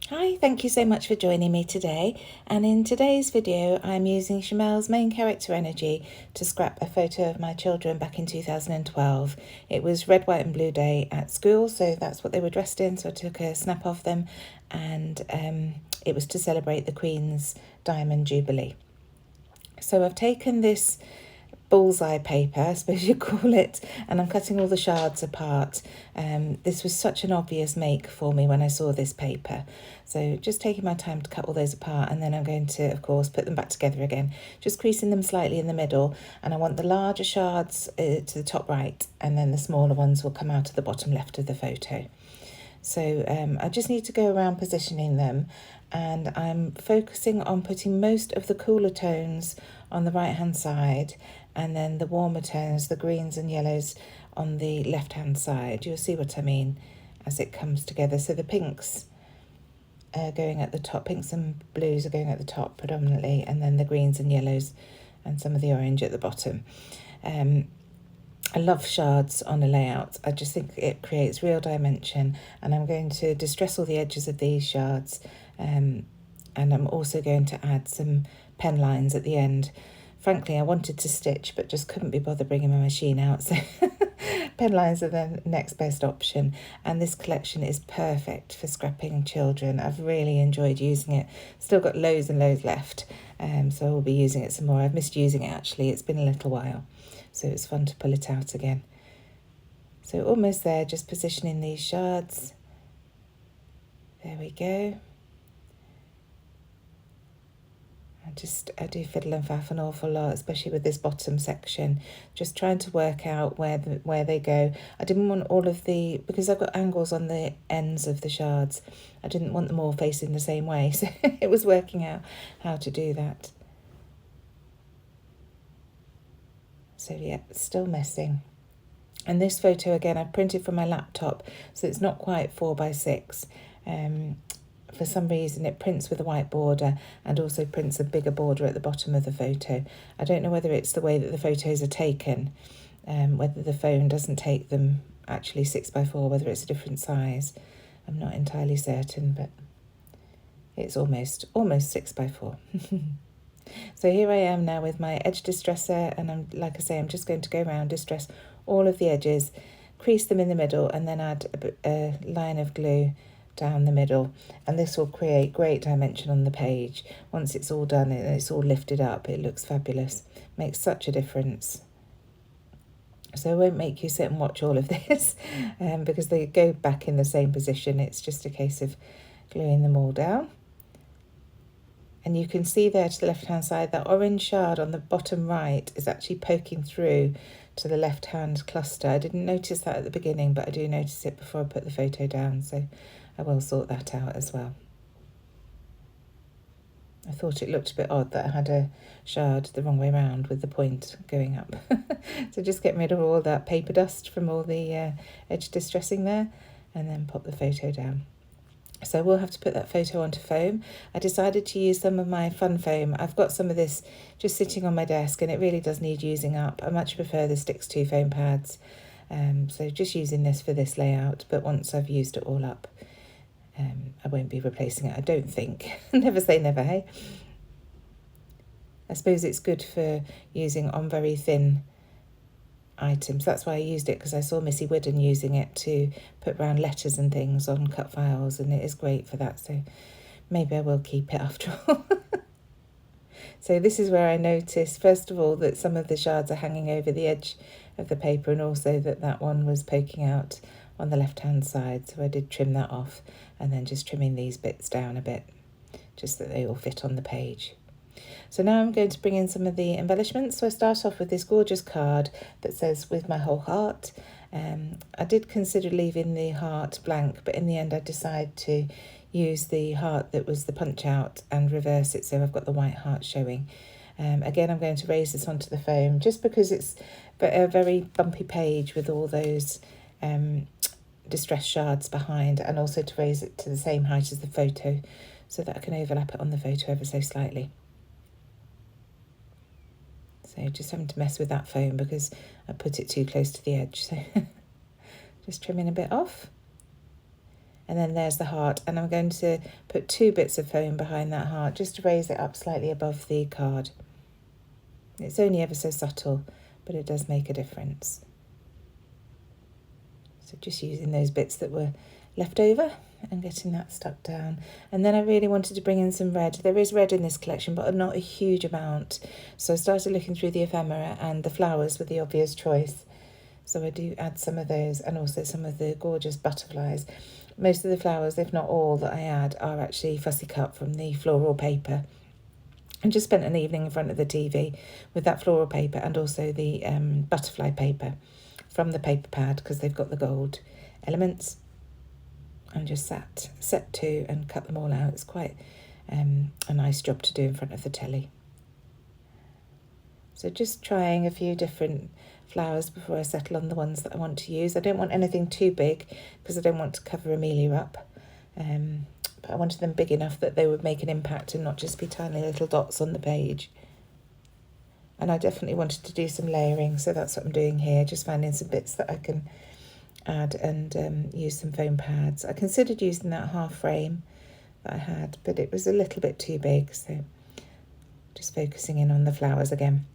Hi, thank you so much for joining me today. And in today's video, I'm using Shimelle's main character energy to scrap a photo of my children back in 2012. It was Red, White and Blue Day at school, so that's what they were dressed in. So I took a snap of them, and it was to celebrate the Queen's Diamond Jubilee. So I've taken this bullseye paper, I suppose you call it, and I'm cutting all the shards apart. This was such an obvious make for me when I saw this paper, so just taking my time to cut all those apart, and then I'm going to, of course, put them back together again, just creasing them slightly in the middle, and I want the larger shards to the top right, and then the smaller ones will come out of the bottom left of the photo. So I just need to go around positioning them, and I'm focusing on putting most of the cooler tones on the right hand side, and then the warmer tones, the greens and yellows, on the left hand side. You'll see what I mean as it comes together. So the pinks are going at the top, pinks and blues are going at the top predominantly, and then the greens and yellows and some of the orange at the bottom. I love shards on a layout. I just think it creates real dimension, and I'm going to distress all the edges of these shards, and I'm also going to add some pen lines at the end. Frankly, I wanted to stitch but just couldn't be bothered bringing my machine out, so pen lines are the next best option, and this collection is perfect for scrapping children. I've really enjoyed using it. Still got loads and loads left, so I'll be using it some more. I've missed using it actually, it's been a little while, so it's fun to pull it out again. So almost there, just positioning these shards. There we go. I do fiddle and faff an awful lot, especially with this bottom section, just trying to work out where they go. I didn't want all of the, because I've got angles on the ends of the shards, I didn't want them all facing the same way, so it was working out how to do that. So yeah, still messing. And this photo again, I printed from my laptop, so it's not quite 4x6. For some reason it prints with a white border and also prints a bigger border at the bottom of the photo. I don't know whether it's the way that the photos are taken, whether the phone doesn't take them actually 6x4, whether it's a different size. I'm not entirely certain, but it's almost 6x4. So here I am now with my edge distresser, and I'm, like I say, I'm just going to go around, distress all of the edges, crease them in the middle, and then add a line of glue down the middle, and this will create great dimension on the page. Once it's all done and it's all lifted up, it looks fabulous, makes such a difference. So I won't make you sit and watch all of this because they go back in the same position. It's just a case of gluing them all down. And you can see there to the left hand side that orange shard on the bottom right is actually poking through to the left hand cluster. I didn't notice that at the beginning, but I do notice it before I put the photo down, so I will sort that out as well. I thought it looked a bit odd that I had a shard the wrong way around with the point going up. So just get rid of all that paper dust from all the edge distressing there, and then pop the photo down. So we'll have to put that photo onto foam. I decided to use some of my fun foam. I've got some of this just sitting on my desk, and it really does need using up. I much prefer the Sticks 2 foam pads. So just using this for this layout, but once I've used it all up, I won't be replacing it, I don't think. Never say never, hey? I suppose it's good for using on very thin items. That's why I used it, because I saw Missy Whidden using it to put round letters and things on cut files, and it is great for that, so maybe I will keep it after all. So this is where I noticed, first of all, that some of the shards are hanging over the edge of the paper, and also that one was poking out on the left hand side, so I did trim that off, and then just trimming these bits down a bit, just that they all fit on the page. So now I'm going to bring in some of the embellishments. So I start off with this gorgeous card that says "With my whole heart." I did consider leaving the heart blank, but in the end I decided to use the heart that was the punch out and reverse it, so I've got the white heart showing. Again, I'm going to raise this onto the foam just because it's a very bumpy page with all those distressed shards behind, and also to raise it to the same height as the photo so that I can overlap it on the photo ever so slightly. So just having to mess with that foam because I put it too close to the edge, so just trimming a bit off. And then there's the heart, and I'm going to put 2 bits of foam behind that heart just to raise it up slightly above the card. It's only ever so subtle, but it does make a difference. So just using those bits that were left over and getting that stuck down. And then I really wanted to bring in some red. There is red in this collection, but not a huge amount. So I started looking through the ephemera, and the flowers were the obvious choice. So I do add some of those, and also some of the gorgeous butterflies. Most of the flowers, if not all, that I add are actually fussy cut from the floral paper. I just spent an evening in front of the TV with that floral paper and also the butterfly paper from the paper pad, because they've got the gold elements, and just set to and cut them all out. It's quite a nice job to do in front of the telly. So just trying a few different flowers before I settle on the ones that I want to use. I don't want anything too big because I don't want to cover Amelia up. But I wanted them big enough that they would make an impact and not just be tiny little dots on the page. And I definitely wanted to do some layering, so that's what I'm doing here, just finding some bits that I can add and use some foam pads. I considered using that half frame that I had, but it was a little bit too big, so just focusing in on the flowers again.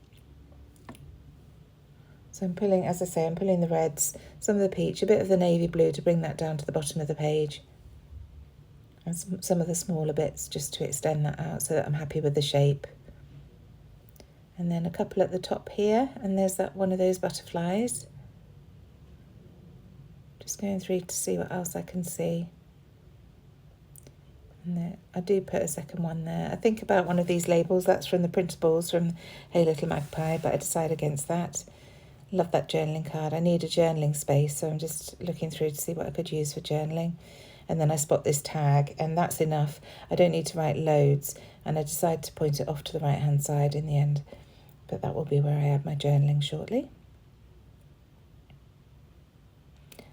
So I'm pulling, as I say, I'm pulling the reds, some of the peach, a bit of the navy blue to bring that down to the bottom of the page, and some of the smaller bits just to extend that out so that I'm happy with the shape. And then a couple at the top here, and there's that one of those butterflies. Just going through to see what else I can see. And there, I do put a second one there. I think about one of these labels, that's from the printables from Hey Little Magpie, but I decided against that. Love that journaling card. I need a journaling space, so I'm just looking through to see what I could use for journaling. And then I spot this tag, and that's enough. I don't need to write loads, and I decide to point it off to the right hand side in the end. But that will be where I add my journaling shortly.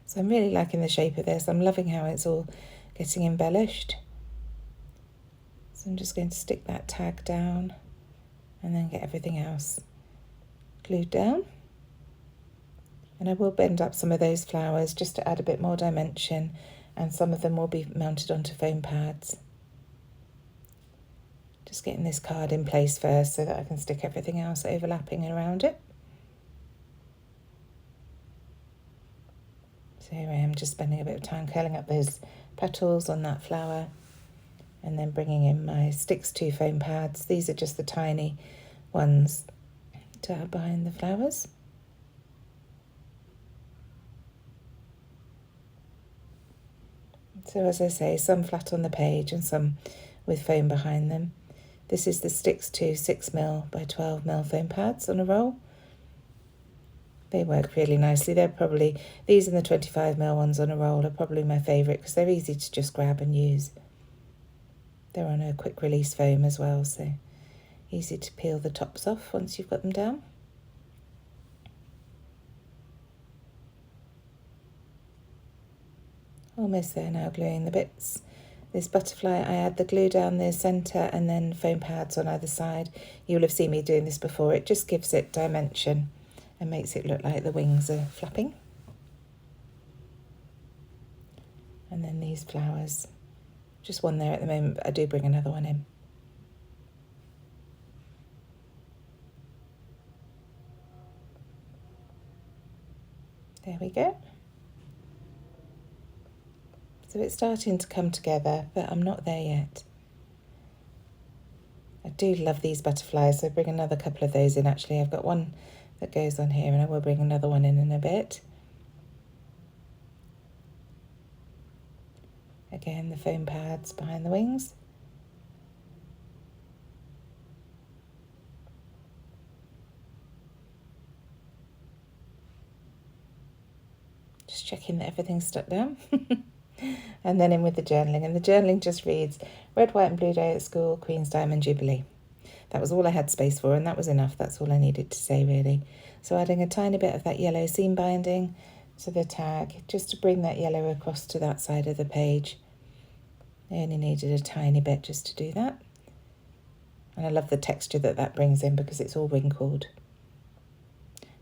So I'm really liking the shape of this. I'm loving how it's all getting embellished. So I'm just going to stick that tag down and then get everything else glued down. And I will bend up some of those flowers just to add a bit more dimension, and some of them will be mounted onto foam pads. Just getting this card in place first so that I can stick everything else overlapping around it. So here I am, just spending a bit of time curling up those petals on that flower, and then bringing in my Sticks 2 foam pads. These are just the tiny ones to add behind the flowers. So as I say, some flat on the page and some with foam behind them. This is the Sticks 2 6mm by 12mm foam pads on a roll. They work really nicely. They're probably, these and the 25mm ones on a roll are probably my favourite because they're easy to just grab and use. They're on a quick release foam as well, so easy to peel the tops off once you've got them down. Almost there now, gluing the bits. This butterfly, I add the glue down the centre and then foam pads on either side. You'll have seen me doing this before. It just gives it dimension and makes it look like the wings are flapping. And then these flowers, just one there at the moment, but I do bring another one in. There we go. So it's starting to come together, but I'm not there yet. I do love these butterflies, so bring another couple of those in. Actually, I've got one that goes on here, and I will bring another one in a bit. Again, the foam pads behind the wings. Just checking that everything's stuck down. And then in with the journaling, and the journaling just reads Red, White and Blue Day at School, Queen's Diamond Jubilee. That was all I had space for, and that was enough. That's all I needed to say, really. So adding a tiny bit of that yellow seam binding to the tag, just to bring that yellow across to that side of the page. I only needed a tiny bit just to do that. And I love the texture that that brings in because it's all wrinkled.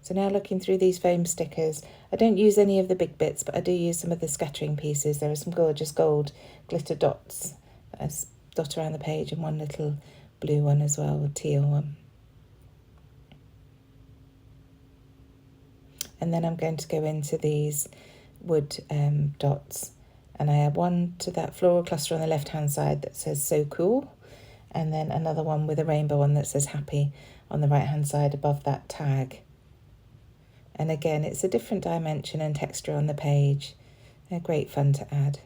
So now looking through these foam stickers, I don't use any of the big bits, but I do use some of the scattering pieces. There are some gorgeous gold glitter dots that I dot around the page, and one little blue one as well, a teal one. And then I'm going to go into these wood dots, and I add one to that floral cluster on the left hand side that says "So Cool," and then another one with a rainbow on that says "Happy" on the right hand side above that tag. And again, it's a different dimension and texture on the page. They're great fun to add.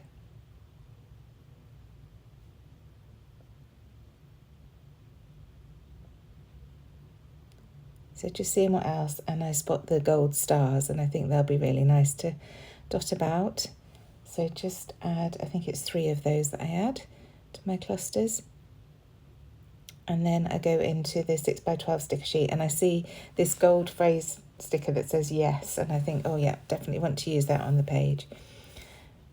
So just seeing what else, and I spot the gold stars, and I think they'll be really nice to dot about. So just add, I think it's 3 of those that I add to my clusters. And then I go into the 6x12 sticker sheet, and I see this gold phrase sticker that says yes, and I think, oh yeah, definitely want to use that on the page.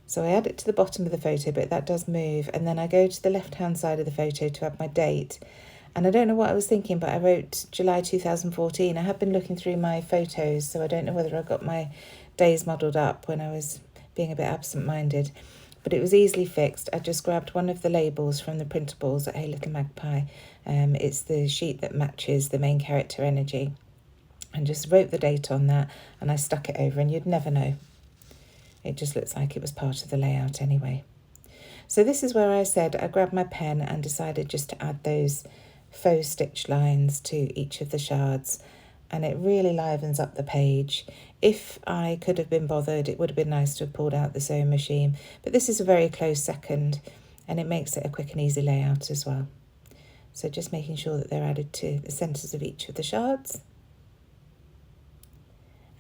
So I add it to the bottom of the photo, but that does move, and then I go to the left hand side of the photo to add my date. And I don't know what I was thinking, but I wrote July 2014. I have been looking through my photos, so I don't know whether I got my days modelled up when I was being a bit absent-minded, but it was easily fixed. I just grabbed one of the labels from the printables at Hey Little Magpie. It's the sheet that matches the main character energy, and just wrote the date on that, and I stuck it over, and you'd never know. It just looks like it was part of the layout anyway. So this is where I said I grabbed my pen and decided just to add those faux stitch lines to each of the shards, and it really livens up the page. If I could have been bothered, it would have been nice to have pulled out the sewing machine, but this is a very close second, and it makes it a quick and easy layout as well. So just making sure that they're added to the centres of each of the shards.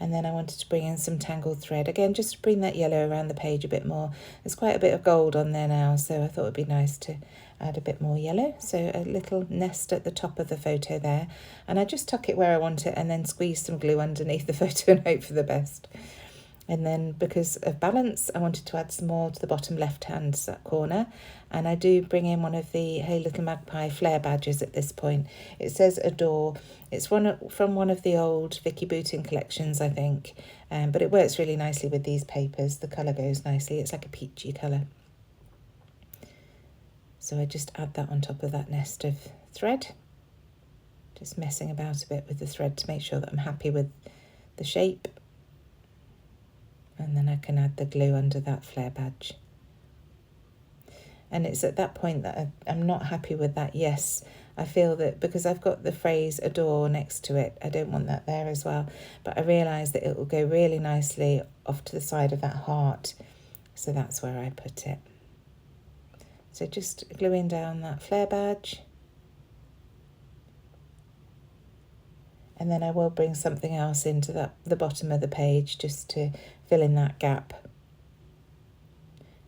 And then I wanted to bring in some tangled thread, again just to bring that yellow around the page a bit more. There's quite a bit of gold on there now, so I thought it would be nice to add a bit more yellow. So a little nest at the top of the photo there, and I just tuck it where I want it and then squeeze some glue underneath the photo and hope for the best. And then because of balance, I wanted to add some more to the bottom left hand corner, and I do bring in one of the Hey Little Magpie Flair badges at this point. It says Adore. It's from one of the old Vicky Booton collections, I think, but it works really nicely with these papers. The colour goes nicely. It's like a peachy colour. So I just add that on top of that nest of thread, just messing about a bit with the thread to make sure that I'm happy with the shape. And then I can add the glue under that Flair badge. And it's at that point that I'm not happy with that yes. I feel that because I've got the phrase adore next to it, I don't want that there as well. But I realise that it will go really nicely off to the side of that heart. So that's where I put it. So just gluing down that Flair badge. And then I will bring something else into the bottom of the page just to fill in that gap.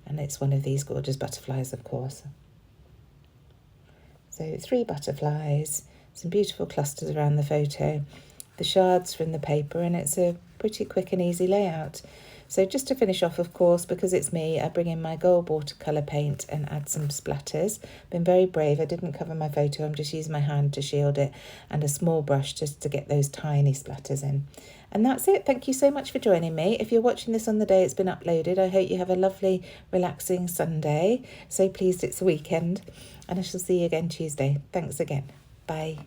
And it's one of these gorgeous butterflies, of course. So 3 butterflies, some beautiful clusters around the photo, the shards from the paper, and it's a pretty quick and easy layout. So just to finish off, of course, because it's me, I bring in my gold watercolour paint and add some splatters. Been very brave. I didn't cover my photo. I'm just using my hand to shield it, and a small brush just to get those tiny splatters in. And that's it. Thank you so much for joining me. If you're watching this on the day it's been uploaded, I hope you have a lovely, relaxing Sunday. So pleased it's a weekend, and I shall see you again Tuesday. Thanks again. Bye.